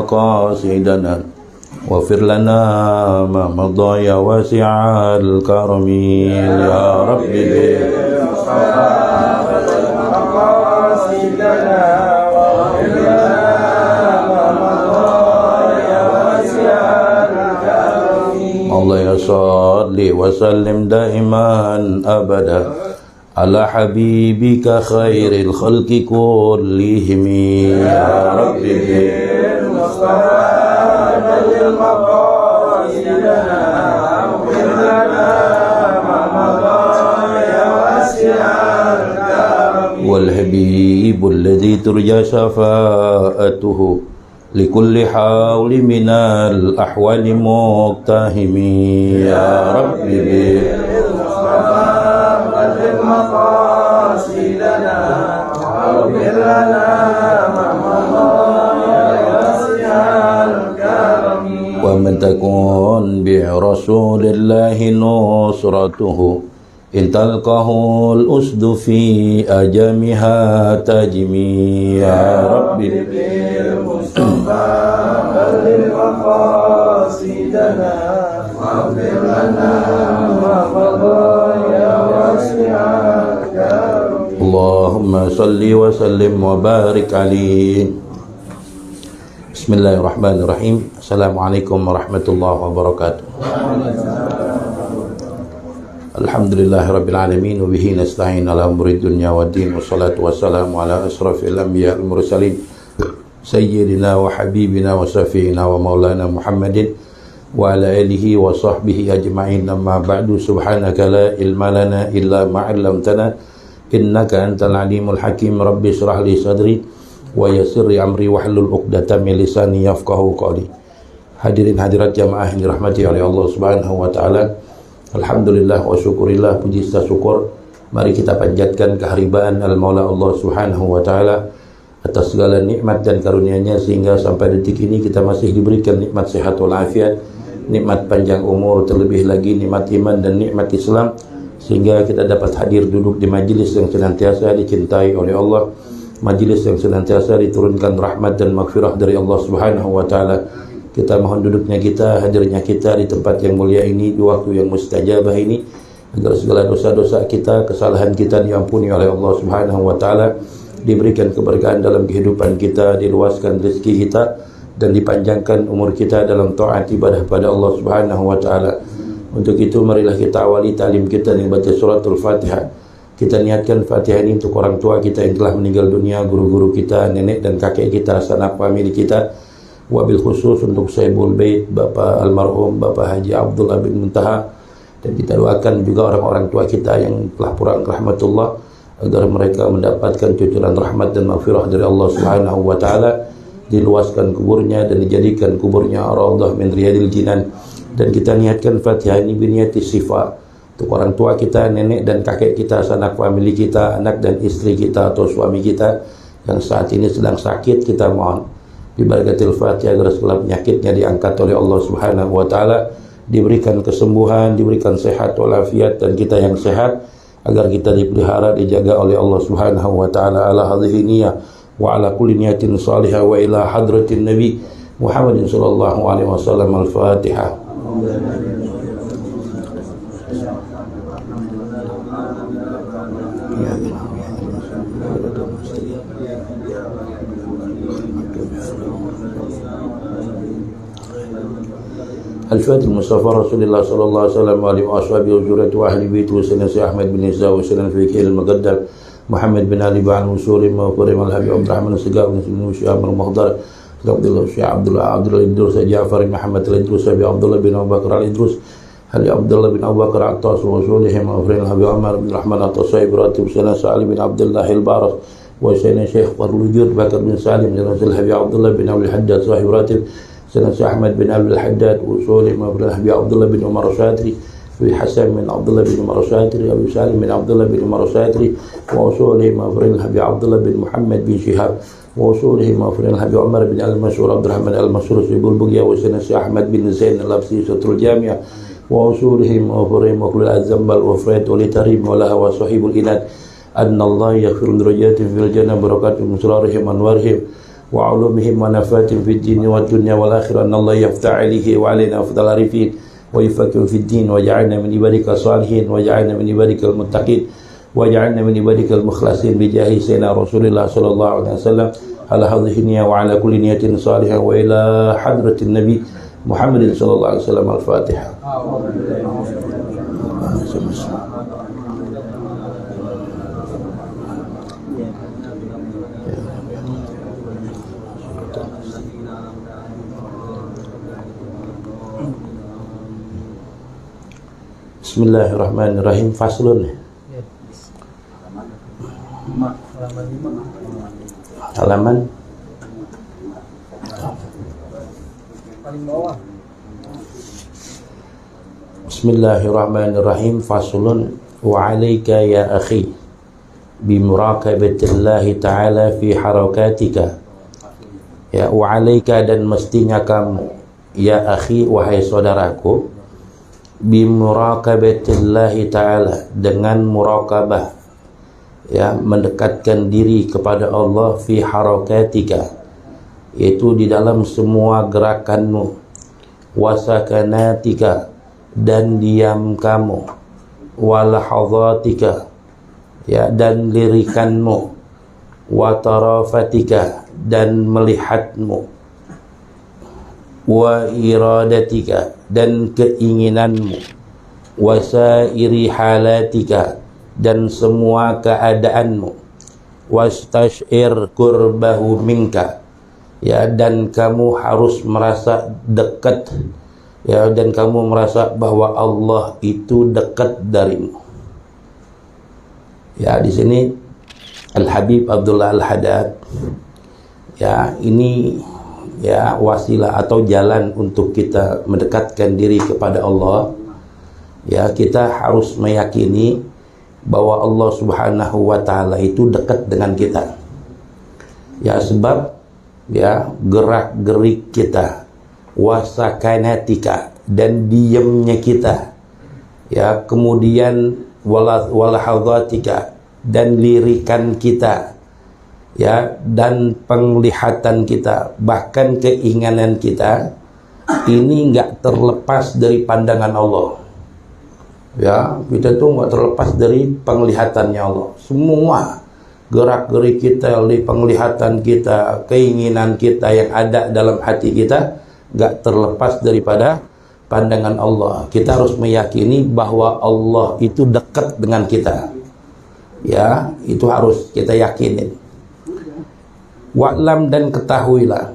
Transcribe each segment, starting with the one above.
مقاصدنا واغفر لنا ما مضى يا واسع الكرم يا رب الله صل وسلم دائما أبدا على حبيبك خير الخلق كلهم يا رب بالمصطفى بلغ مقاصدنا واغفر لنا ما مضى يا واسع الكرم والحبيب الذي ترجى شفاعته لكل حول من الأحوال مقتهم يا رب بالمصطفى بلغ مقاصدنا واغفر لنا ما مضى يا واسع الكرم ومن تكون برسول الله نصرته إن تلقه الأسد في أجمها تجمي يا رب بالمصطفى بلغ مقاصدنا واغفر لنا ما مضى يا واسع الكرم اللهم صل وسلم وبارك عليه. Bismillahirrahmanirrahim. Assalamualaikum warahmatullahi wabarakatuh. Alhamdulillahirabbil alamin wa bihi nasta'in ala umuri dunya waddin wassalatu wassalamu ala asrafil anbiya wal mursalin sayyidina wa habibina wa safiina wa maulana Muhammadin wa ala alihi wa sahbihi ajma'in. Amma ba'du, subhanaka la ilma lana illa ma 'allamtana innaka antal alimul hakim. Rabbi shrah li sadri wa yassir li amri wahlul 'uqdatam min lisani yafqahu qawli. Hadirin hadirat jamaah yang dirahmati oleh Allah Subhanahu wa taala, alhamdulillah wa syukurillah, puji serta syukur mari kita panjatkan keharibaan al-Maula Allah Subhanahu wa taala atas segala nikmat dan karunia-Nya sehingga sampai detik ini kita masih diberikan nikmat sehat wal afiat, nikmat panjang umur, terlebih lagi nikmat iman dan nikmat Islam, sehingga kita dapat hadir duduk di majlis yang senantiasa dicintai oleh Allah, majlis yang senantiasa diturunkan rahmat dan maghfirah dari Allah Subhanahu wa taala. Kita mohon duduknya kita, hadirnya kita di tempat yang mulia ini, di waktu yang mustajabah ini, agar segala dosa-dosa kita, kesalahan kita diampuni oleh Allah Subhanahu wa taala, diberikan keberkahan dalam kehidupan kita, diluaskan rezeki kita, dan dipanjangkan umur kita dalam taat ibadah pada Allah Subhanahu wa taala. Untuk itu marilah kita awali ta'lim kita dengan baca suratul Fatihah. Kita niatkan Fatihah ini untuk orang tua kita yang telah meninggal dunia, guru-guru kita, nenek dan kakek kita, sanak famili kita, wabil khusus untuk Saibul Bait, Bapak almarhum Bapak Haji Abdullah bin Muntaha, dan kita doakan juga orang-orang tua kita yang telah pulang rahmatullah, agar mereka mendapatkan cucuran rahmat dan maghfirah dari Allah Subhanahu wa taala, diluaskan kuburnya dan dijadikan kuburnya raudhah min riyadil jinan. Dan kita niatkan Fatihah ini biniyati sifat untuk orang tua kita, nenek dan kakek kita, sanak famili kita, anak dan istri kita atau suami kita yang saat ini sedang sakit. Kita mohon di barakatil Fatihah agar segala penyakitnya diangkat oleh Allah Subhanahu wa taala, diberikan kesembuhan, diberikan sehat walafiat, dan kita yang sehat agar kita dipelihara, dijaga oleh Allah Subhanahu wa taala. Ala hadhihi niyyah wa ala kulli niyatin salihah wa ila hadratin nabi Muhammadin sallallahu alaihi wasallam. Al-Fatihah. Al-Fatih Mustafa Rasulullah sallallahu alaihi wasallam wa alihi wa ashabihi wa zurriyyati wa ahli baiti wa sayyidina Ahmad bin Isa wa sayyidina Fiqih al-Muqaddam Muhammad bin Ali bin Musuli wa Farim al-Habib Abdurrahman al-Sigab bin Syekh al-Muhdar Abdullah Syekh Abdullah Idrus Ja'far Muhammad al-Idrus Abi Abdullah bin Abu Bakar al-Idrus Ali Abdullah bin Abu Bakar Attas wa Sulihim wa Farim al-Habib Umar bin Rahman At-Tasaib Ratib Sayyidina Sa'ali bin Abdullah al-Baras wa sayyidina Syekh Farlujud Bakar bin Salim Sayyidina Habib Abdullah bin Abdul Haddad Sahib Ratib Sayyidina Ahmad bin Abdul Haddad wa Sulihim wa Habib Abdullah bin Umar Syatri Abi Hasan bin Abdullah bin Umar Syatri Abi Salim bin Abdullah bin Umar Syatri wa Sulihim wa Habib Abdullah bin Muhammad bin Shihab ووصولهم وفرين الحبيب عمر بن المشهور عبد الرحمن المشهور سيب البقية وسنة أحمد بن زين اللبسي شطر الجامعة ووصولهم وفرين وكل الزنبل وفريد ولتريم ولها وصحيب الإناد أن الله يغفر درجات في الجنة بركات من سرارهم وأنوارهم وعلومهم ونفاتهم في الدين والدنيا والآخرة أن الله يفتح عليه وعلينا أفضل العارفين ويفكر في الدين وجعلنا من عبادك الصالحين وجعلنا من عبادك المتقين وجعلنا من عبادك المخلصين بجاه سيدنا رسول الله صلى الله عليه وسلم على هذه النية وعلى كل نية صالحة وإلى حضرة النبي محمد صلى الله عليه وسلم. الفاتحة. Bismillahirrahmanirrahim. Faslun. Halaman paling bawah. Bismillahirrahmanirrahim. Faslun. Wa 'alaika ya akhi bi muraqabatillahi ta'ala fi harakatika. Ya, wa 'alaika, dan mestinya kamu ya akhi, wahai saudaraku, bimuraqabatillahi ta'ala, dengan muraqabah, ya, mendekatkan diri kepada Allah, fi harakatika, yaitu di dalam semua gerakanmu, wasakanatika, dan diam kamu, walahadhatika, ya, dan lirikanmu, watarafatika, dan melihatmu, wa iradatika, dan keinginanmu, wasairi halatika, dan semua keadaanmu, wastashir kurbahu minka, ya, dan kamu harus merasa dekat, ya, dan kamu merasa bahwa Allah itu dekat darimu. Ya, di sini Al-Habib Abdullah Al-Haddad, ya, ini, ya, wasilah atau jalan untuk kita mendekatkan diri kepada Allah. Ya, kita harus meyakini bahwa Allah Subhanahu wa ta'ala itu dekat dengan kita. Ya, sebab, ya, gerak-gerik kita, wasakanatika, dan diamnya kita, ya, kemudian walahadhatika, dan lirikan kita, ya, dan penglihatan kita, bahkan keinginan kita, ini enggak terlepas dari pandangan Allah. Ya, kita tuh enggak terlepas dari penglihatannya Allah. Semua gerak-gerik kita, penglihatan kita, keinginan kita yang ada dalam hati kita enggak terlepas daripada pandangan Allah. Kita harus meyakini bahwa Allah itu dekat dengan kita. Ya, itu harus kita yakinin. Wa'lam, dan ketahuilah,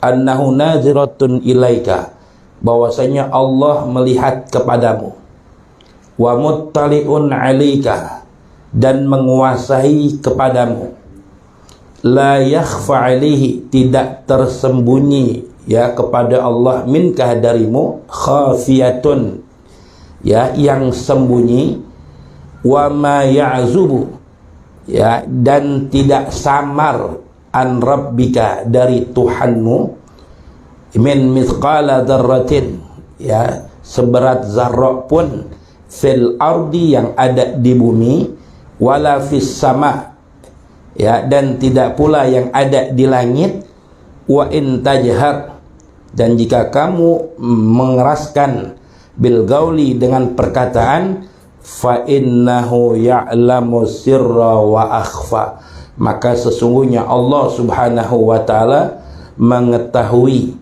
annahu naziratun ilaika, bahwasanya Allah melihat kepadamu, wa muttali'un 'alaika, dan menguasai kepadamu, la yakhfa 'alaihi, tidak tersembunyi, ya, kepada Allah, minkah, darimu, khafiyatun, ya, yang sembunyi, wa ma ya'zubu, ya, dan tidak samar, an rabbika, dari Tuhanmu, min mithqala dzarratin, ya, seberat zarrah pun, fil ardi, yang ada di bumi, wala fis sama, ya, dan tidak pula yang ada di langit, wa in tajhar, dan jika kamu mengeraskan, bil gauli, dengan perkataan, fa innahu ya'lamu sirra wa akhfa, maka sesungguhnya Allah Subhanahu wa ta'ala mengetahui,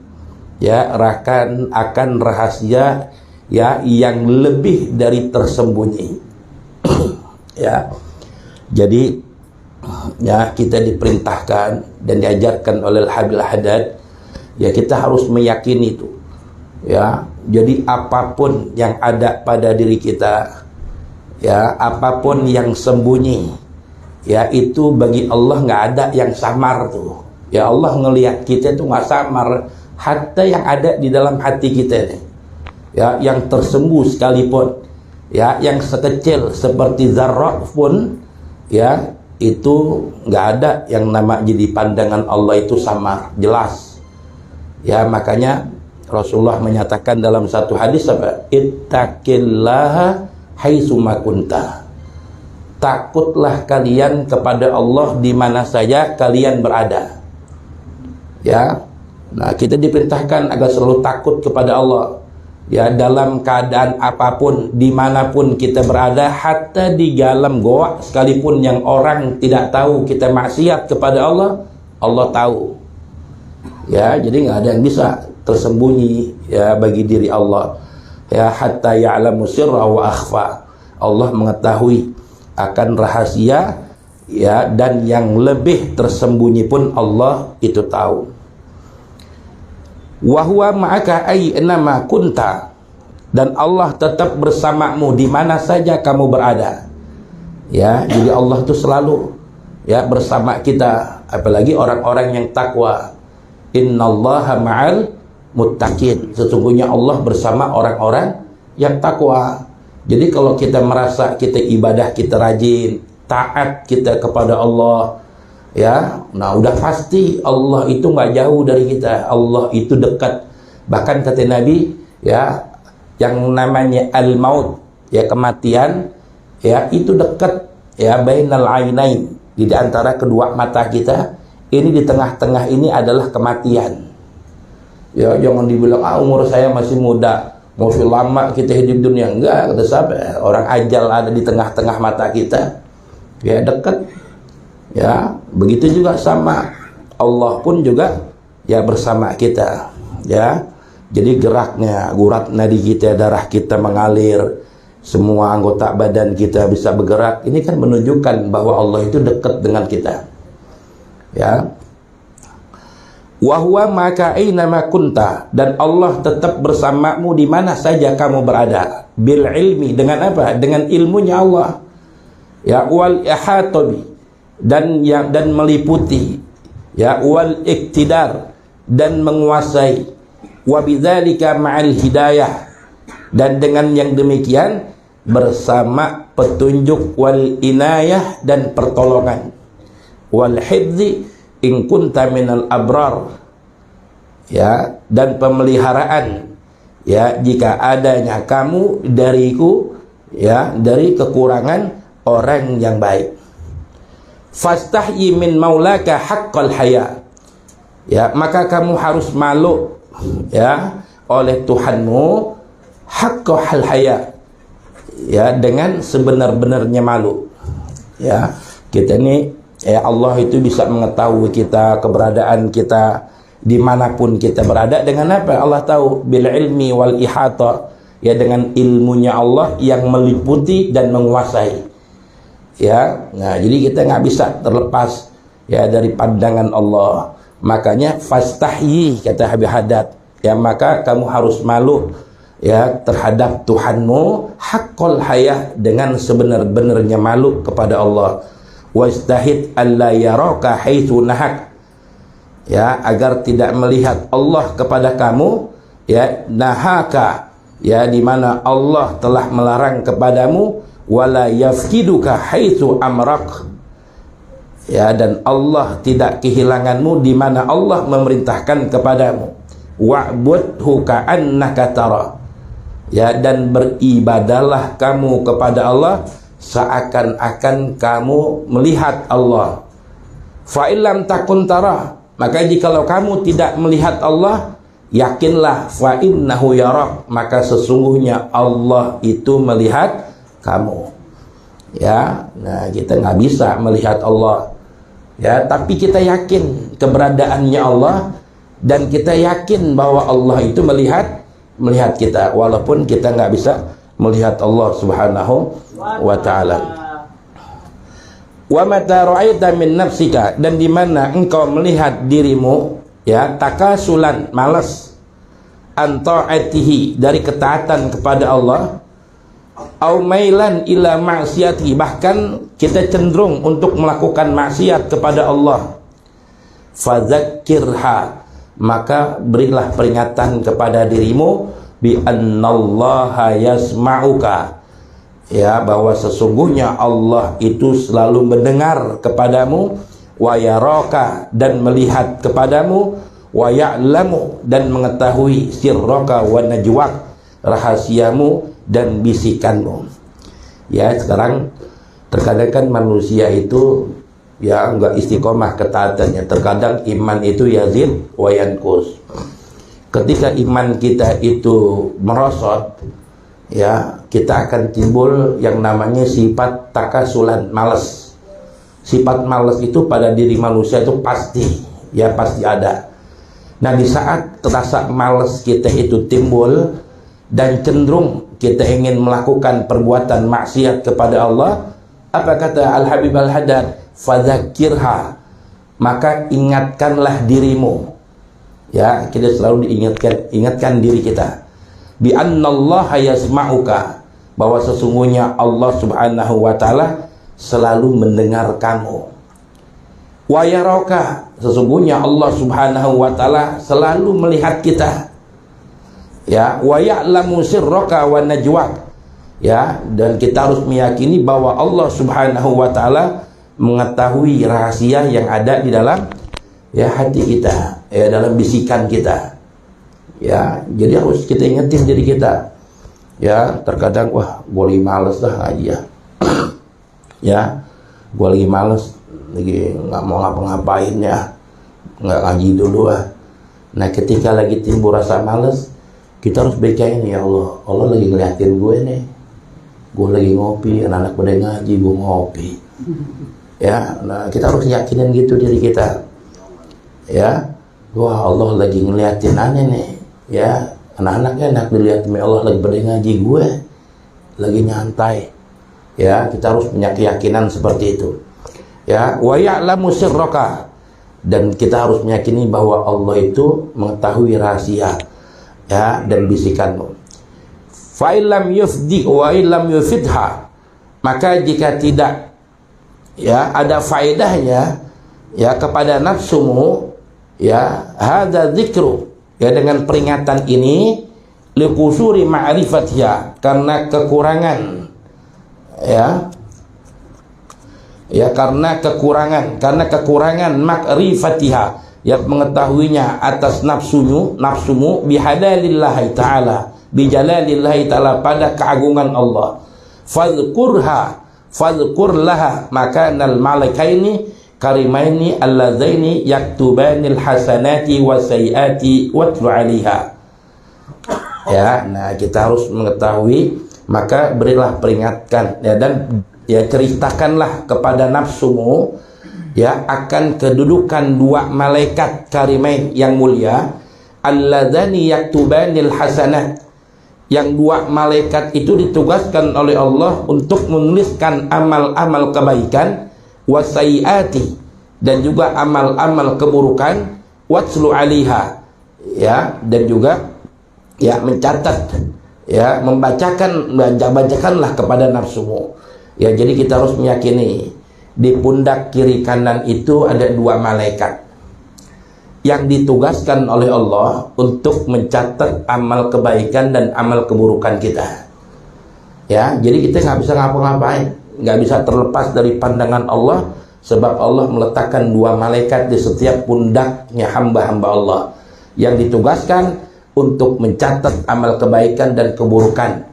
ya, akan rahasia, ya, yang lebih dari tersembunyi. Ya, jadi, ya, kita diperintahkan dan diajarkan oleh Al-Habib Al-Haddad, ya, kita harus meyakini itu. Ya, jadi apapun yang ada pada diri kita, ya, apapun yang sembunyi, ya, itu bagi Allah nggak ada yang samar tuh. Ya, Allah ngelihat kita itu nggak samar, hatta yang ada di dalam hati kita nih, ya, yang tersembunyi sekalipun, ya, yang sekecil seperti zarrah pun, ya, itu nggak ada yang nama jadi pandangan Allah itu samar, jelas. Ya, makanya Rasulullah menyatakan dalam satu hadis apa? Ittaqillaha haitsuma kunta. Takutlah kalian kepada Allah di mana saja kalian berada. Ya. Nah, kita diperintahkan agar selalu takut kepada Allah. Ya, dalam keadaan apapun, dimanapun kita berada, hatta di dalam goa sekalipun yang orang tidak tahu kita maksiat kepada Allah, Allah tahu. Ya, jadi nggak ada yang bisa tersembunyi ya bagi diri Allah. Ya, hatta ya'lamu sirra wa akhfa. Allah mengetahui akan rahasia ya, dan yang lebih tersembunyi pun Allah itu tahu. Wa huwa ma'aka aina kunta, dan Allah tetap bersamamu di mana saja kamu berada. Ya, jadi Allah itu selalu ya bersama kita, apalagi orang-orang yang takwa. Innallaha ma'al muttaqin. Sesungguhnya Allah bersama orang-orang yang takwa. Jadi kalau kita merasa kita ibadah kita rajin, taat kita kepada Allah, ya, nah udah pasti Allah itu nggak jauh dari kita. Allah itu dekat. Bahkan kata Nabi, ya, yang namanya al-maut, ya, kematian, ya, itu dekat, ya, bainal ainain, di antara kedua mata kita. Ini di tengah-tengah ini adalah kematian. Ya, jangan dibilang umur saya masih muda, masih lama kita hidup dunia. Enggak, kata siapa? Orang ajal ada di tengah-tengah mata kita. Ya, dekat. Ya, begitu juga sama Allah pun juga ya bersama kita. Ya. Jadi geraknya, urat nadi kita, darah kita mengalir, semua anggota badan kita bisa bergerak. Ini kan menunjukkan bahwa Allah itu dekat dengan kita. Ya. Wa huwa ma'aka aina ma kunta, dan Allah tetap bersamamu di mana saja kamu berada. Bil ilmi, dengan apa? Dengan ilmunya Allah. Ya, wal ihatabi, dan meliputi. Ya, wal iktidar, dan menguasai. Wa bidzalika ma'al hidayah, dan dengan yang demikian bersama petunjuk, wal inayah, dan pertolongan, wal hifzi in kunta minal abrar, ya, dan pemeliharaan, ya, jika adanya kamu dariku, ya, dari kekurangan orang yang baik. Fastahyi min maulaka haqqal haya, ya, maka kamu harus malu, ya, oleh Tuhanmu, haqqal haya, ya, dengan sebenar-benarnya malu. Ya, kita ini, ya, Allah itu bisa mengetahui kita, keberadaan kita dimanapun kita berada. Dengan apa? Allah tahu. Bil ilmi wal ihata, ya, dengan ilmunya Allah yang meliputi dan menguasai. Ya, nah, jadi kita nggak bisa terlepas, ya, dari pandangan Allah. Makanya fastahyi, kata Habib Haddad, ya, maka kamu harus malu, ya, terhadap Tuhanmu, haqqal haya, dengan sebenar-benarnya malu kepada Allah. Wastahid alla yaraka haitsu nahak, ya, agar tidak melihat Allah kepada kamu, ya, nahaka, ya, di mana Allah telah melarang kepadamu, wala yafkiduka haitsu amrak, ya, dan Allah tidak kehilanganmu di mana Allah memerintahkan kepadamu. Wa'budhu ka'annaka tara, ya, dan beribadahlah kamu kepada Allah seakan-akan kamu melihat Allah. Fa illam takun tara, maka jikalau kamu tidak melihat Allah, yakinlah fa innahu yarak, maka sesungguhnya Allah itu melihat kamu. Ya, nah, kita nggak bisa melihat Allah, ya, tapi kita yakin keberadaannya Allah, dan kita yakin bahwa Allah itu melihat kita, walaupun kita nggak bisa melihat Allah Subhanahu wa ta'ala. Wa mata ra'aita min nafsika, dan di mana engkau melihat dirimu, ya, takasulan, malas, an ta'atihi, dari ketaatan kepada Allah, au mailan ila ma'siyati, bahkan kita cenderung untuk melakukan maksiat kepada Allah, fadzakirha, maka berilah peringatan kepada dirimu, bi annallaha yasma'uka, ya, bahwa sesungguhnya Allah itu selalu mendengar kepadamu, wa yaraka, dan melihat kepadamu, wa ya'lamu, dan mengetahui sirraka wa najwak, rahasiamu dan bisikanmu. Ya, sekarang terkadang kan manusia itu ya enggak istiqomah ketaatannya. Terkadang iman itu yazid wa yanqus. Ketika iman kita itu merosot, ya kita akan timbul yang namanya sifat takasulan, malas. Sifat malas itu pada diri manusia itu pasti, ya pasti ada. Nah, di saat rasa malas kita itu timbul dan cenderung kita ingin melakukan perbuatan maksiat kepada Allah, apa kata Al-Habib Al-Haddad? Fadzakirha, maka ingatkanlah dirimu. Ya, kita selalu ingatkan diri kita. Bi annallaha yasma'uka, bahwa sesungguhnya Allah Subhanahu wa taala selalu mendengar kamu. Wa yaraka, sesungguhnya Allah Subhanahu wa taala selalu melihat kita. Ya, wa ya'lamu sirraka wa najwak. Ya, dan kita harus meyakini bahwa Allah Subhanahu wa taala mengetahui rahasia yang ada di dalam ya hati kita, ya dalam bisikan kita. Ya, jadi harus kita ingetin diri kita. Ya, terkadang wah, gue lagi males dah ngaji ya. Ya, gue lagi males, lagi nggak mau ngapa-ngapain ya, nggak ngaji dulu ah. Nah, ketika lagi timbul rasa males, kita harus bacain, ya Allah, Allah lagi ngeliatin gue nih. Gue lagi ngopi, anak-anak pada ngaji, gue ngopi. Ya, nah kita harus yakinin gitu diri kita. Ya, wah Allah lagi ngeliatin aneh nih. Ya, anak-anaknya enak dilihat, Allah lagi pada ngaji, gue lagi nyantai. Ya, kita harus punya keyakinan seperti itu. Ya, wa ya'lamu sirraka, dan kita harus meyakini bahwa Allah itu mengetahui rahasia, ya, dan bisikanmu. Fa illam yufdi wa illam yufidha, maka jika tidak ya ada faedahnya ya kepada nafsumu, ya hadza dzikru, ya dengan peringatan ini liqusuri ma'rifatiha, karena kekurangan karena kekurangan makrifatiha, ya mengetahuinya atas nafsumu bihadalillahi ta'ala, bijalalillahi ta'ala, pada keagungan Allah. Fadhkur laha makanal malakaini karimaini alladzaini yaktubanil hasanati wasayyiati watlu 'alaiha. Ya, nah kita harus mengetahui, maka berilah peringatkan, ya, dan ya ceritakanlah kepada nafsumu ya akan kedudukan dua malaikat karimain yang mulia, alladzani yaktubanil hasanat, yang dua malaikat itu ditugaskan oleh Allah untuk menuliskan amal-amal kebaikan, wasayyiati, dan juga amal-amal keburukan, watslu 'alaiha, ya, dan juga ya mencatat, ya membacakanlah kepada nafsumu. Ya, jadi kita harus meyakini di pundak kiri kanan itu ada dua malaikat yang ditugaskan oleh Allah untuk mencatat amal kebaikan dan amal keburukan kita. Ya, jadi kita nggak bisa ngapa-ngapain, nggak bisa terlepas dari pandangan Allah, sebab Allah meletakkan dua malaikat di setiap pundaknya hamba-hamba Allah yang ditugaskan untuk mencatat amal kebaikan dan keburukan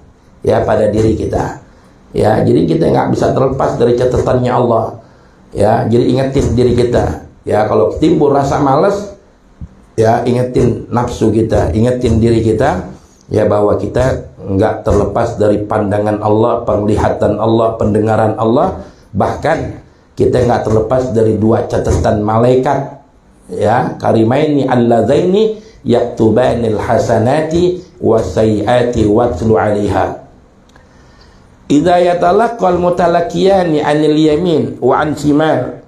ya pada diri kita. Ya, jadi kita nggak bisa terlepas dari catatannya Allah. Ya, jadi ingetin diri kita. Ya, kalau timbul rasa malas, ya ingetin nafsu kita, ingetin diri kita, ya bahwa kita nggak terlepas dari pandangan Allah, penglihatan Allah, pendengaran Allah. Bahkan kita nggak terlepas dari dua catatan malaikat, ya karimaini alladzaini yaktubanil hasanati wasayyiati watlu 'alaiha. Idza yatalaqqal mutalaqiyani 'anil yamin wa 'an shimal,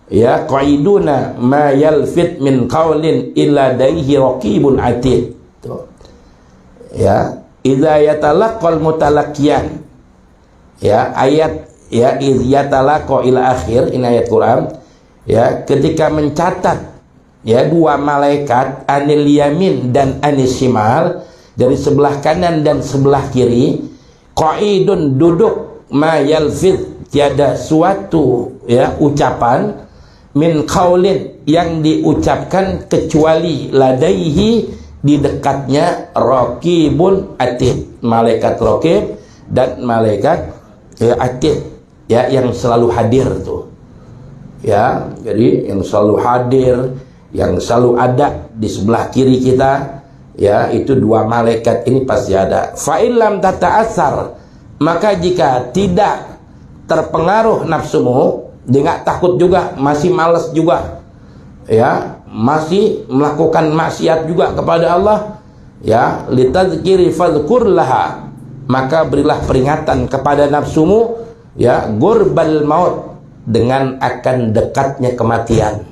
ya qaiduna ma yalfit min qaulin illa daihi raqibun atid. Ya, idza yatalaqqal mutalaqiyan, ya ayat ya idza yatalaqa ila akhir, ini ayat Quran, ya ketika mencatat ya dua malaikat anil yamin dan anis shimal, dari sebelah kanan dan sebelah kiri, qaidun duduk, ma yalfit tiada suatu ya ucapan, min qaulin yang diucapkan kecuali ladaihi di dekatnya raqibun atid, malaikat raqib dan malaikat atid, ya yang selalu hadir tuh. Ya, jadi yang selalu hadir, yang selalu ada di sebelah kiri kita, ya, itu dua malaikat ini pasti ada. Fa illam tata'assar, maka jika tidak terpengaruh nafsumu, dia takut juga, masih malas juga, ya, masih melakukan maksiat juga kepada Allah, ya, litadzkiri fadhkur laha, maka berilah peringatan kepada nafsumu, ya, gurbal maut, dengan akan dekatnya kematian.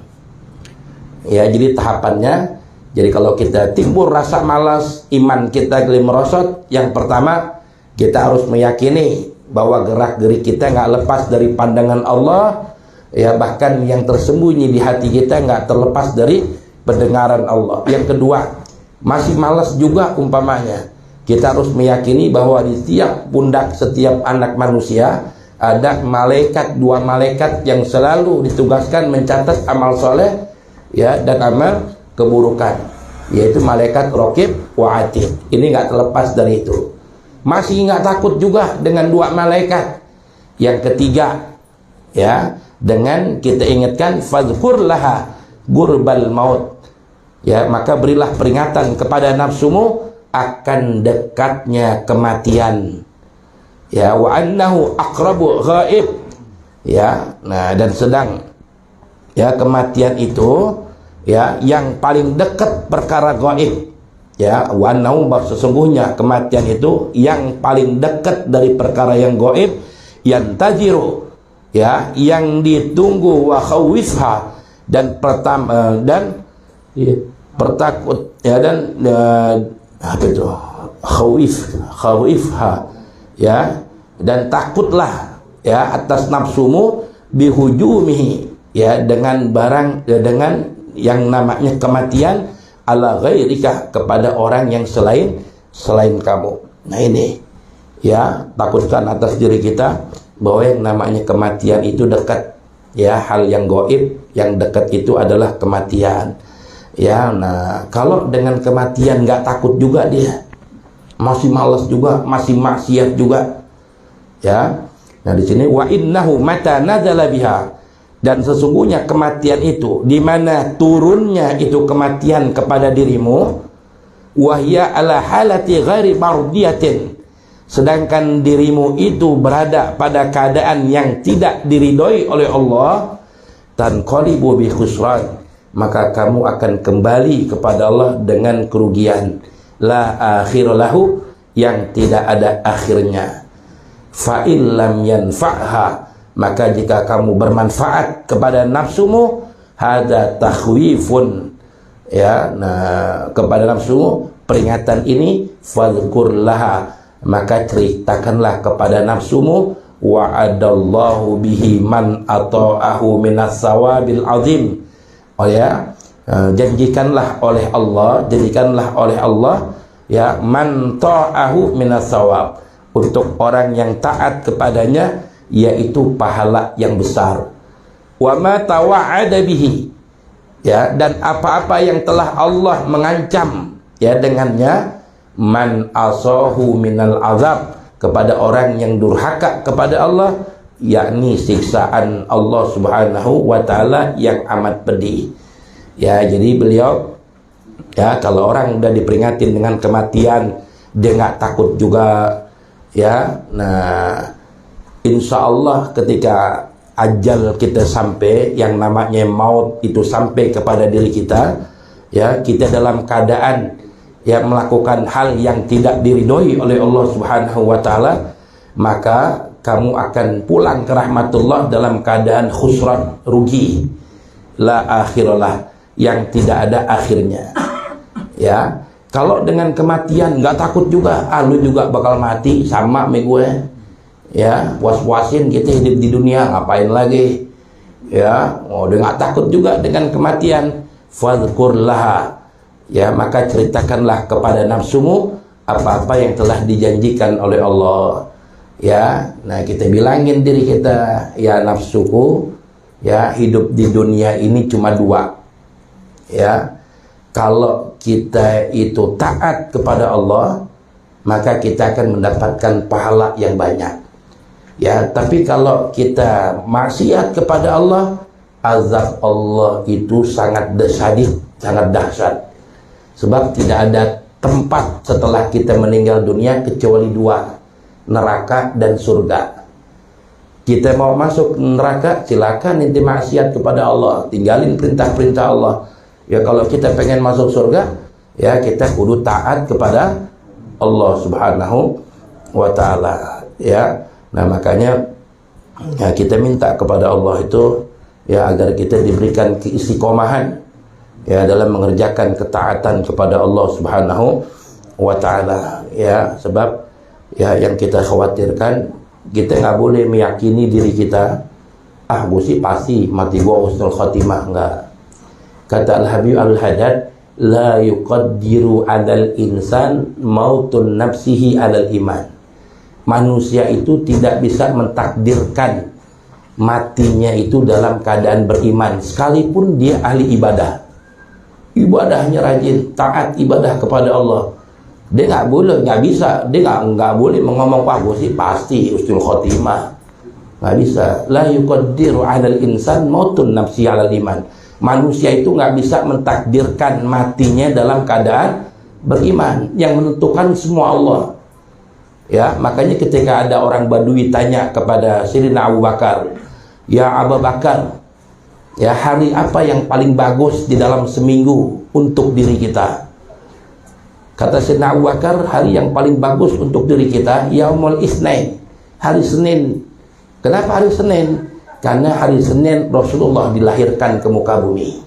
Ya, jadi tahapannya, jadi kalau kita timbul rasa malas, iman kita mulai merosot, yang pertama kita harus meyakini bahwa gerak-gerik kita nggak lepas dari pandangan Allah, ya, bahkan yang tersembunyi di hati kita nggak terlepas dari pendengaran Allah. Yang kedua, masih malas juga umpamanya, kita harus meyakini bahwa di setiap pundak setiap anak manusia ada malaikat, dua malaikat yang selalu ditugaskan mencatat amal soleh, ya, dan amal keburukan, yaitu malaikat Raqib wa Atid. Ini nggak terlepas dari itu. Masih nggak takut juga dengan dua malaikat. Yang ketiga, ya, dengan kita ingatkan fadhkur laha gurbal maut, ya, maka berilah peringatan kepada nafsumu akan dekatnya kematian, ya, wa annahu aqrabu ghaib, ya, nah, dan sedang, ya, kematian itu, ya, yang paling dekat perkara gaib, ya, wa annahu, sesungguhnya kematian itu yang paling dekat dari perkara yang gaib, yang tajiru, ya, yang ditunggu, wa khawifha, dan dan pertakut, ya, dan apa itu khawifha, ya, dan takutlah, ya, atas nafsumu bihujumihi, ya, dengan barang, ya, dengan yang namanya kematian, ala ghairika, kepada orang yang selain kamu. Nah ini, ya, takutkan atas diri kita bahwa yang namanya kematian itu dekat, ya, hal yang gaib yang dekat itu adalah kematian, ya. Nah, kalau dengan kematian nggak takut juga, dia masih malas juga, masih maksiat juga, ya. Nah, di sini wa innahu mata nazala biha, dan sesungguhnya kematian itu, di mana turunnya itu kematian kepada dirimu, wahya ala halati ghairi mardiyatin, sedangkan dirimu itu berada pada keadaan yang tidak diridhoi oleh Allah, tanqalibu bi khusran, maka kamu akan kembali kepada Allah dengan kerugian, la akhir lahu, yang tidak ada akhirnya. Fa in lam yanfa'ha, maka jika kamu bermanfaat kepada nafsumu, hada takhwifun, ya, nah, kepada nafsumu peringatan ini, fadhkur laha, maka ceritakanlah kepada nafsumu, wa'adallahu bihi man ata'ahu minas sawabil azim, oh, ya, janjikanlah oleh Allah, ya, man ta'ahu minas sawab, untuk orang yang taat kepadanya, yaitu pahala yang besar. Wa ma tawa'ada bihi, ya, dan apa-apa yang telah Allah mengancam, ya, dengannya, man asahu minal azab, kepada orang yang durhaka kepada Allah, yakni siksaan Allah Subhanahu wa taala yang amat pedih. Ya, jadi beliau, ya, kalau orang udah diperingatin dengan kematian, dia nggak takut juga, ya. Nah, insya Allah ketika ajal kita sampai, yang namanya maut itu sampai kepada diri kita, ya, kita dalam keadaan, ya, melakukan hal yang tidak diridhoi oleh Allah Subhanahu wa taala, maka kamu akan pulang ke rahmatullah dalam keadaan khusran, rugi, la akhiralah, yang tidak ada akhirnya, ya. Kalau dengan kematian nggak takut juga, lu juga bakal mati sama sama gue, ya, was-wasin kita hidup di dunia, ngapain lagi, ya, udah nggak takut juga dengan kematian, fadhkur laha, ya, maka ceritakanlah kepada nafsumu apa-apa yang telah dijanjikan oleh Allah, ya. Nah, kita bilangin diri kita, ya, nafsuku, ya, hidup di dunia ini cuma dua, ya. Kalau kita itu taat kepada Allah, maka kita akan mendapatkan pahala yang banyak, ya. Tapi kalau kita maksiat kepada Allah, azab Allah itu sangat dahsyat, sangat dahsyat. Sebab tidak ada tempat setelah kita meninggal dunia kecuali dua, neraka dan surga. Kita mau masuk neraka, silakan inti maksiat kepada Allah, tinggalin perintah-perintah Allah. Ya kalau kita pengen masuk surga, ya kita kudu taat kepada Allah Subhanahu wa ta'ala. Ya, nah makanya ya kita minta kepada Allah itu ya agar kita diberikan keistiqomahan ya dalam mengerjakan ketaatan kepada Allah Subhanahu wa ta'ala. Ya, sebab ya yang kita khawatirkan, kita nggak boleh meyakini diri kita, gue sih pasti mati gua husnul khotimah. Enggak. Kata Al-Habib Al-Haddad, la yuqaddiru 'alal insan mautun nafsihi 'alal iman. Manusia itu tidak bisa mentakdirkan matinya itu dalam keadaan beriman, sekalipun dia ahli ibadah, ibadahnya rajin, taat ibadah kepada Allah. Dia nggak boleh, nggak bisa, dia nggak boleh mengomong gue sih pasti husnul khotimah. Nggak bisa. La yuqaddiru 'alal insan mautun nafsi 'alal iman. Manusia itu nggak bisa mentakdirkan matinya dalam keadaan beriman. Yang menentukan semua Allah. Ya, makanya ketika ada orang Badui tanya kepada Sayyidina Abu Bakar, ya Abu Bakar, ya hari apa yang paling bagus di dalam seminggu untuk diri kita? Kata Sayyidina Abu Bakar, hari yang paling bagus untuk diri kita Yaumul Isnain, hari Senin. Kenapa hari Senin? Karena hari Senin Rasulullah dilahirkan ke muka bumi.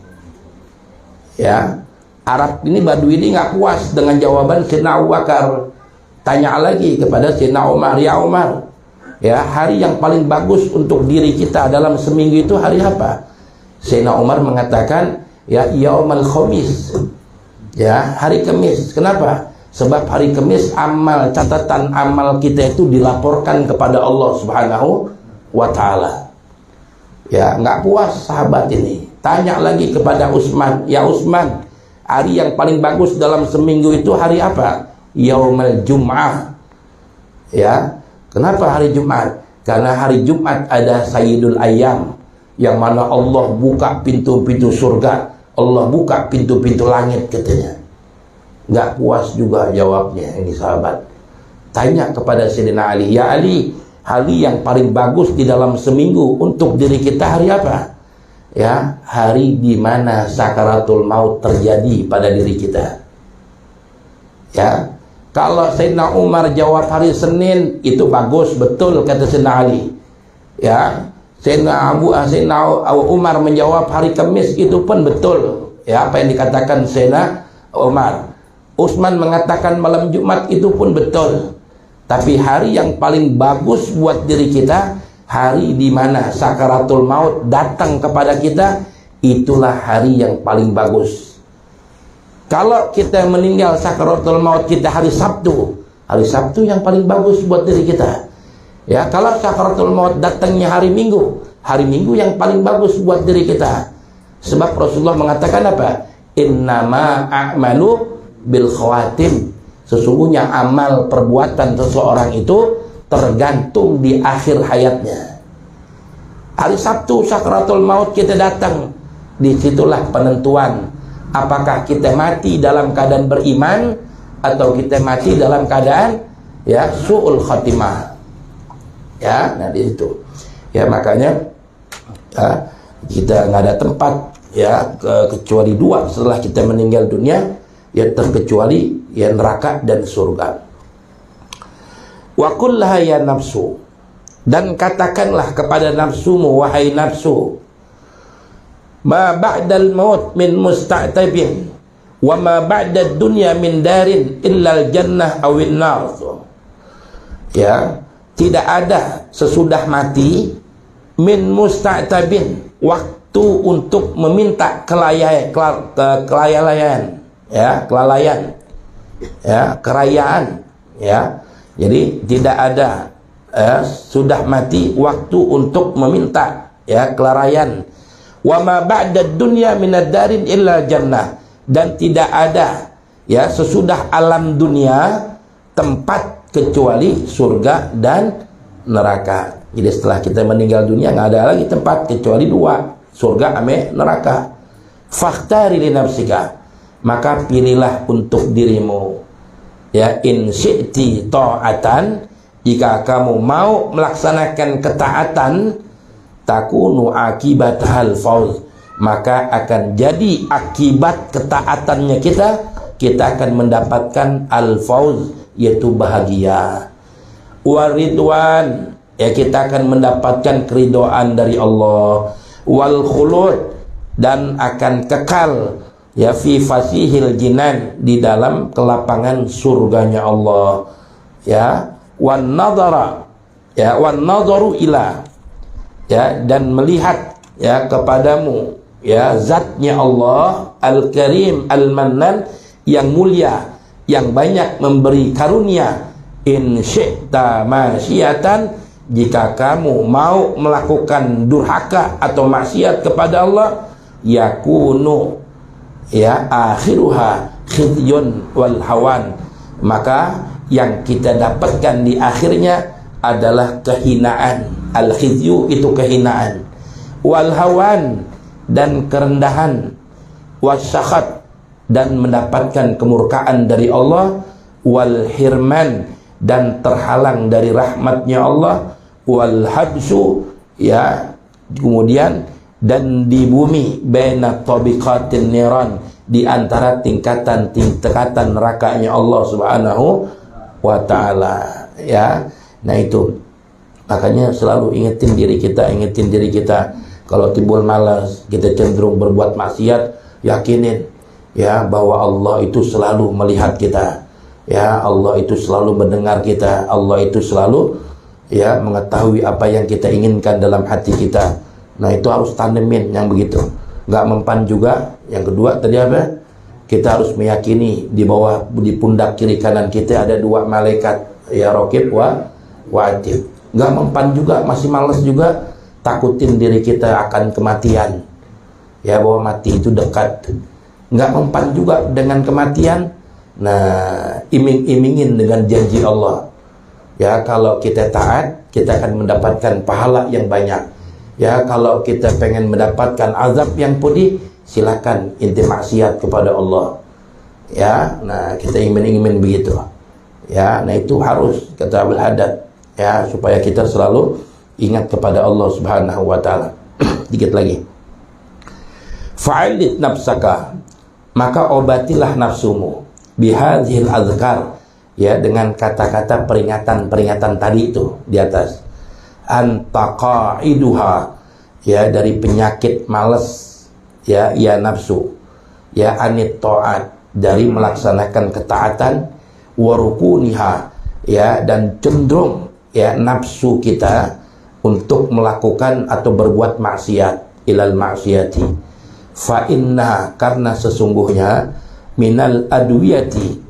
Ya, Arab ini Badui ini nggak puas dengan jawaban Sayyidina Abu Bakar. Tanya lagi kepada Sayyidina Umar, ya Umar, ya hari yang paling bagus untuk diri kita dalam seminggu itu hari apa? Sayyidina Umar mengatakan, ya Yaumul Khamis. Ya, hari Kamis. Kenapa? Sebab hari Kamis catatan amal kita itu dilaporkan kepada Allah Subhanahu wa ta'ala. Ya, nggak puas sahabat ini. Tanya lagi kepada Utsman, ya Utsman, hari yang paling bagus dalam seminggu itu hari apa? Yaumul Jum'ah. Ya, kenapa hari Jumat? Karena hari Jumat ada Sayyidul Ayyam, yang mana Allah buka pintu-pintu surga, Allah buka pintu-pintu langit katanya. Nggak puas juga jawabnya ini sahabat. Tanya kepada Sayyidina Ali, ya Ali, hari yang paling bagus di dalam seminggu untuk diri kita hari apa? Ya, hari di mana sakaratul maut terjadi pada diri kita. Ya, kalau Sayyidina Umar jawab hari Senin, itu bagus, betul kata Sayyidina Ali. Ya, Sayyidina Umar menjawab hari Kamis, itu pun betul. Ya, apa yang dikatakan Sayyidina Umar. Utsman mengatakan malam Jumat, itu pun betul. Tapi hari yang paling bagus buat diri kita, hari di mana sakaratul maut datang kepada kita, itulah hari yang paling bagus. Kalau kita meninggal sakaratul maut kita hari Sabtu yang paling bagus buat diri kita. Ya, kalau sakaratul maut datangnya hari Minggu yang paling bagus buat diri kita. Sebab Rasulullah mengatakan apa? Innama a'malu bil khawatim. Sesungguhnya amal perbuatan seseorang itu tergantung di akhir hayatnya. Hari Sabtu sakaratul maut kita datang, disitulah penentuan apakah kita mati dalam keadaan beriman atau kita mati dalam keadaan ya su'ul khatimah. Ya, nah di situ. Ya, makanya ya, kita nggak ada tempat ya kecuali dua setelah kita meninggal dunia, ya terkecuali ya neraka dan surga. Wa qul laha ya nafsu, dan katakanlah kepada nafsumu, wahai nafsu, ma ba'dal maut min musta'tabin wa ma ba'dad dunya min darin illal jannah awin nar. Ya, tidak ada sesudah mati min musta'tabin, waktu untuk meminta kelalaian, ya, kelalaian, ya, kerayaan, ya. Jadi tidak ada sudah mati waktu untuk meminta ya kelalaian. Wa ma ba'dad dunya minad darin illa jannah, dan tidak ada ya sesudah alam dunia tempat kecuali surga dan neraka. Jadi setelah kita meninggal dunia nggak ada lagi tempat kecuali dua, surga ame neraka. Fakhtari li nafsika, maka pilihlah untuk dirimu, ya, in syi'ti ta'atan, jika kamu mau melaksanakan ketaatan, takunu akibatahal fauz, maka akan jadi akibat ketaatannya kita akan mendapatkan al-fauz, yaitu bahagia. Waridwan, ya, kita akan mendapatkan keridhaan dari Allah. Wal khulud, dan akan kekal, ya, fi fasihil jinan, di dalam kelapangan surganya Allah, ya. Wan nadhara, ya, wan nadharu ila, ya, dan melihat, ya, kepadamu, ya, zatnya Allah al-karim al-mannan, yang mulia, yang banyak memberi karunia. In syi'ta masyiatan, jika kamu mau melakukan durhaka atau maksiat kepada Allah, yakunu, ya, akhiruha khizyun wal hawan, maka yang kita dapatkan di akhirnya adalah kehinaan. Al-khizyu itu kehinaan, wal hawan, dan kerendahan, wasyakhat, dan mendapatkan kemurkaan dari Allah, wal hirman, dan terhalang dari rahmatnya Allah, wal habsu, ya, kemudian dan di bumi, baina tabiqatin niran, di antara tingkatan-tingkatan nerakanya Allah Subhanahu wa ta'ala, ya. Nah itu, makanya selalu ingetin diri kita, kalau timbul malas, kita cenderung berbuat maksiat, yakinin, ya, bahwa Allah itu selalu melihat kita, ya, Allah itu selalu mendengar kita, Allah itu selalu, ya, mengetahui apa yang kita inginkan dalam hati kita. Nah itu harus tanemin yang begitu, nggak mempan juga. Yang kedua tadi apa? Kita harus meyakini di bawah, di pundak kiri kanan kita ada dua malaikat, ya, raqib wa atid. Nggak mempan juga, masih malas juga, takutin diri kita akan kematian, ya, bahwa mati itu dekat. Nggak mempan juga dengan kematian. Nah, iming-imingin dengan janji Allah, ya, kalau kita taat, kita akan mendapatkan pahala yang banyak. Ya, kalau kita pengen mendapatkan azab yang pedih, silakan inti maksiat kepada Allah, ya. Nah, kita ingin begitu, ya. Nah itu harus kita berhadat, ya, supaya kita selalu ingat kepada Allah Subhanahu wa ta'ala. Dikit lagi, fa'alid nafsaka, maka obatilah nafsumu, bihadzil azkar, ya, dengan kata-kata peringatan-peringatan tadi itu di atas. Antaqaiduha, ya, dari penyakit malas, ya, ya nafsu, ya, anit ta'at, dari melaksanakan ketaatan, warukuniha, ya, dan cenderung, ya, nafsu kita untuk melakukan atau berbuat maksiat, ilal maksiati. Fa inna, karena sesungguhnya, minal adwiyati,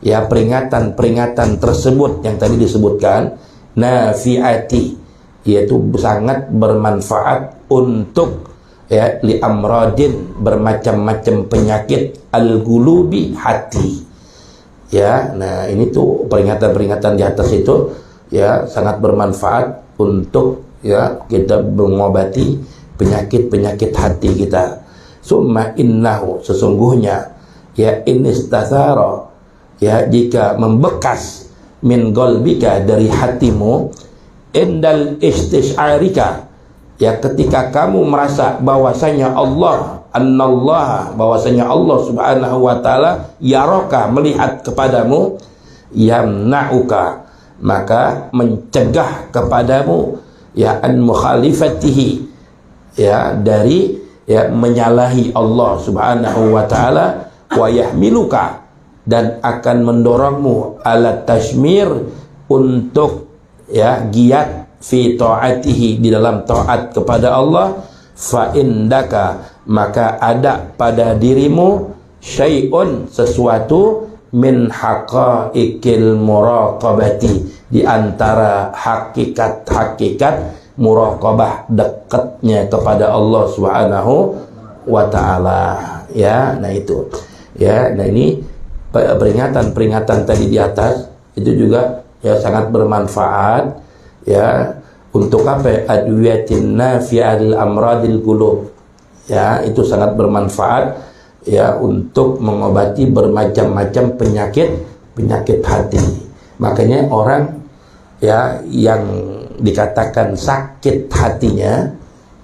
ya, peringatan-peringatan tersebut yang tadi disebutkan, nafiati, yaitu sangat bermanfaat untuk, ya, li amradin, bermacam-macam penyakit, al-gulubi, hati, ya. Nah ini tuh peringatan-peringatan di atas itu, ya, sangat bermanfaat untuk, ya, kita mengobati penyakit-penyakit hati kita. Summa innahu, sesungguhnya, ya, inistathara, ya, jika membekas, min qalbika, dari hatimu, indal istis'arika, ya, ketika kamu merasa bahwasanya Allah, annallaha, bahwasanya Allah Subhanahu wa ta'ala, yaraka, melihat kepadamu, yamna'uka, maka mencegah kepadamu, ya, an mukhalifatihi, ya, dari, ya, menyalahi Allah Subhanahu wa ta'ala, wa yahmiluka, dan akan mendorongmu ala tashmir, untuk, ya, giat fi ta'atihi, di dalam taat kepada Allah. Fa indaka, maka ada pada dirimu, syai'un, sesuatu, min haqaiqil muraqabati, di antara hakikat-hakikat muraqabah, dekatnya kepada Allah Subhanahu wa ta'ala, ya. Nah itu, ya, nah ini peringatan-peringatan tadi di atas itu juga, ya, sangat bermanfaat, ya, untuk apa? Adwiyatin nafi'al amradil qulub, Ya, itu sangat bermanfaat ya untuk mengobati bermacam-macam penyakit hati. Makanya orang ya yang dikatakan sakit hatinya,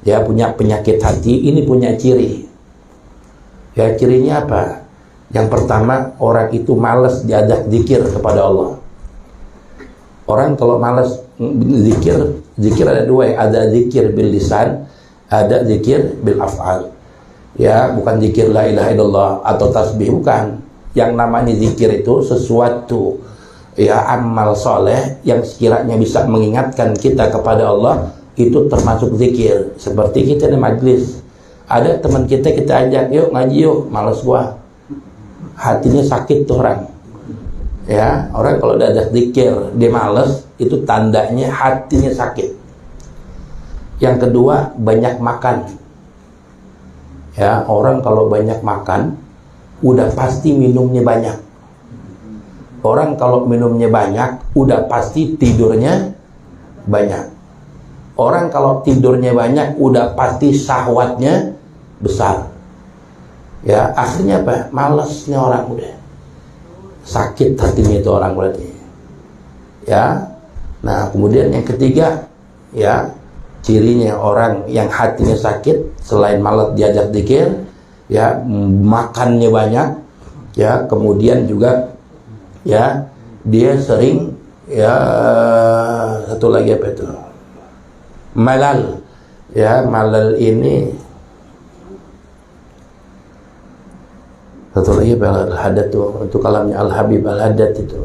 ya punya penyakit hati, ini punya ciri. Ya, cirinya apa? Yang pertama, orang itu malas diajak zikir kepada Allah. Orang kalau malas zikir ada dua, ada zikir bil lisan, ada zikir bil af'al. Ya, bukan zikir la ilaha illallah atau tasbih, bukan. Yang namanya zikir itu sesuatu ya amal soleh yang sekiranya bisa mengingatkan kita kepada Allah, itu termasuk zikir. Seperti kita di majlis, ada teman kita ajak, yuk ngaji yuk, malas gua, hatinya sakit tuh orang. Ya, orang kalau udah ada zikir dia malas, itu tandanya hatinya sakit. Yang kedua, banyak makan. Ya, orang kalau banyak makan, udah pasti minumnya banyak. Orang kalau minumnya banyak, udah pasti tidurnya banyak. Orang kalau tidurnya banyak, udah pasti syahwatnya besar. Ya, akhirnya apa? Malasnya orang udah. Sakit hatinya itu orang berarti. Ya. Nah, kemudian yang ketiga, ya, cirinya orang yang hatinya sakit, selain malas diajak zikir, ya, makannya banyak, ya, kemudian juga ya dia sering ya, satu lagi apa itu? Malal. Ya, malal ini satu lagi Al-Haddad itu kalamnya Al-Habib Al-Haddad itu.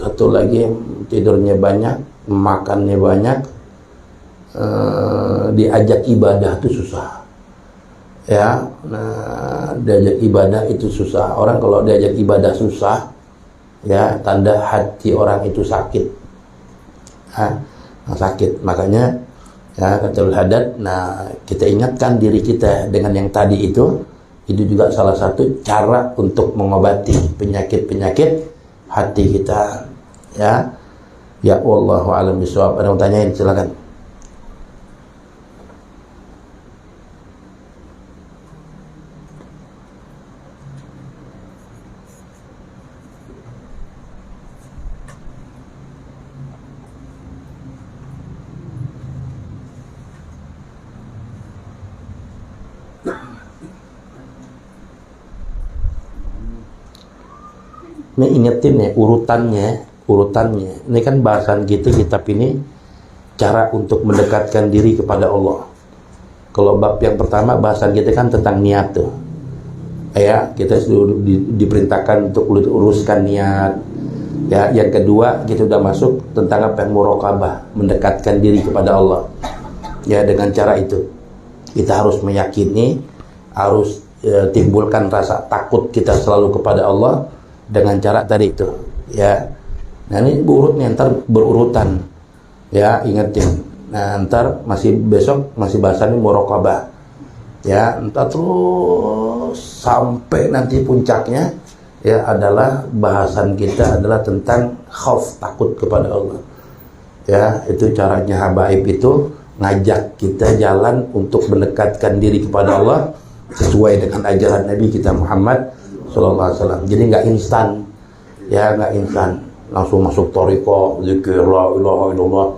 Satu lagi tidurnya banyak, makannya banyak, diajak ibadah itu susah. Ya, nah, diajak ibadah itu susah. Orang kalau diajak ibadah susah, ya tanda hati orang itu sakit. Sakit. Makanya ya kata Al-Haddad, nah kita ingatkan diri kita dengan yang tadi itu juga salah satu cara untuk mengobati penyakit-penyakit hati kita. Ya, ya wallahu a'lam bishawab. Ada yang tanyain, silakan. Ini ingetin ya urutannya. Ini kan bahasan kita, kitab ini cara untuk mendekatkan diri kepada Allah. Kalau bab yang pertama bahasan kita kan tentang niat tuh. Ya, kita diperintahkan untuk uruskan niat. Ya, yang kedua kita udah masuk tentang apa yang muraqabah, mendekatkan diri kepada Allah. Ya, dengan cara itu kita harus meyakini, harus timbulkan rasa takut kita selalu kepada Allah dengan cara tadi itu. Ya, nah ini urutnya ntar berurutan. Ya, ingetin. Nah, ntar besok masih bahasannya muraqabah. Ya, ntar terus sampai nanti puncaknya ya adalah bahasan kita adalah tentang khauf, takut kepada Allah. Ya, itu caranya habaib itu ngajak kita jalan untuk mendekatkan diri kepada Allah sesuai dengan ajaran Nabi kita Muhammad sallallahu alaihi wasallam. Jadi nggak instan. Ya, nggak instan langsung masuk thariqah, zikir la ilaha illallah.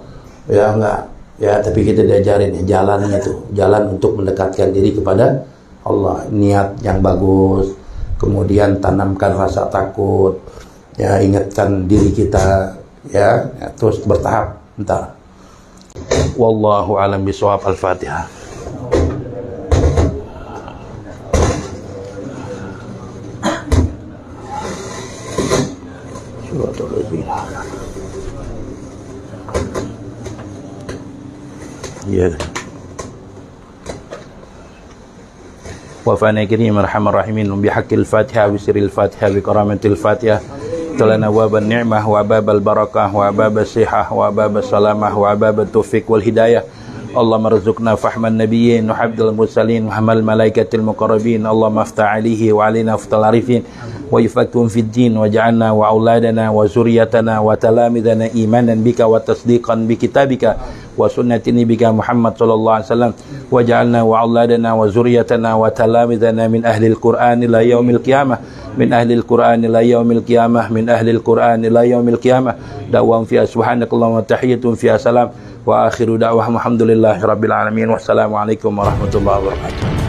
Ya, enggak. Ya, tapi kita diajarin ya, jalannya itu, jalan untuk mendekatkan diri kepada Allah. Niat yang bagus, kemudian tanamkan rasa takut, ya, ingatkan diri kita, ya terus bertahap. Entar. Wallahu a'lam bishawab. Al-Fatihah. Ya. Wa fana karim arhamar rahimin bi haqqil Fatihah wa sirril Fatihah bi karamatil Fatihah talana wa ban ni'mah wa babal barakah wa babas sihah wa babas salamah wa babat taufiq wal hidayah اللهم ارزقنا فهم النبيين وحفظ المرسلين وحمل الملائكة المقربين اللهم افتح عليه وعلينا افتح العارفين ويفقههم في الدين واجعلنا وأولادنا وذريتنا وتلامذنا إيمانا بك وتصديقا بكتابك وسنة نبيك محمد صلى الله عليه وسلم واجعلنا وأولادنا وذريتنا وتلامذنا من أهل القرآن إلى يوم القيامة من أهل القرآن إلى يوم القيامة من أهل القرآن إلى يوم القيامة دعواهم فيها سبحانك اللهم وتحيتهم فيها سلام وآخر دعواهم الحمد لله رب العالمين والسلام عليكم ورحمة الله وبركاته.